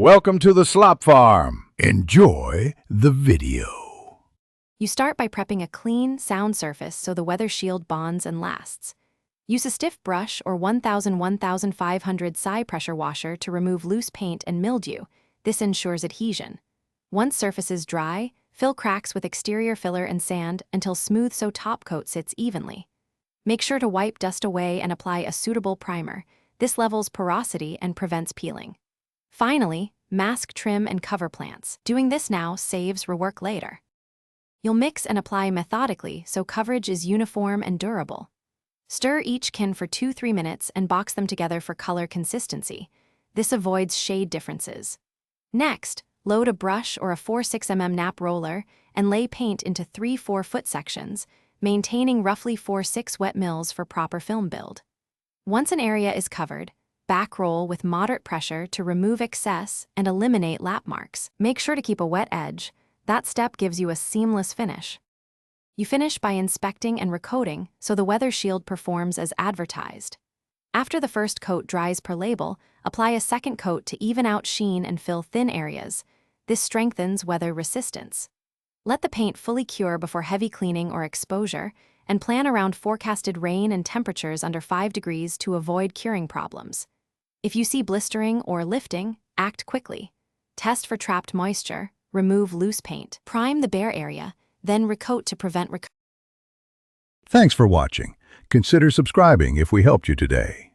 Welcome to the Slop Farm. Enjoy the video. You start by prepping a clean, sound surface so the Weathershield bonds and lasts. Use a stiff brush or 1000-1500 psi pressure washer to remove loose paint and mildew. This ensures adhesion. Once surface is dry, fill cracks with exterior filler and sand until smooth so top coat sits evenly. Make sure to wipe dust away and apply a suitable primer. This levels porosity and prevents peeling. Finally, mask, trim, and cover plants. Doing this now saves rework later. You'll mix and apply methodically so coverage is uniform and durable. Stir each can for 2-3 minutes and box them together for color consistency. This avoids shade differences. Next, load a brush or a 4-6 mm nap roller and lay paint into 3-4 foot sections, maintaining roughly 4-6 wet mils for proper film build. Once an area is covered, back roll with moderate pressure to remove excess and eliminate lap marks. Make sure to keep a wet edge. That step gives you a seamless finish. You finish by inspecting and recoating so the Weathershield performs as advertised. After the first coat dries per label, apply a second coat to even out sheen and fill thin areas. This strengthens weather resistance. Let the paint fully cure before heavy cleaning or exposure, and plan around forecasted rain and temperatures under 5 degrees to avoid curing problems. If you see blistering or lifting, act quickly. Test for trapped moisture, remove loose paint, prime the bare area, then recoat to prevent Thanks for watching. Consider subscribing if we helped you today.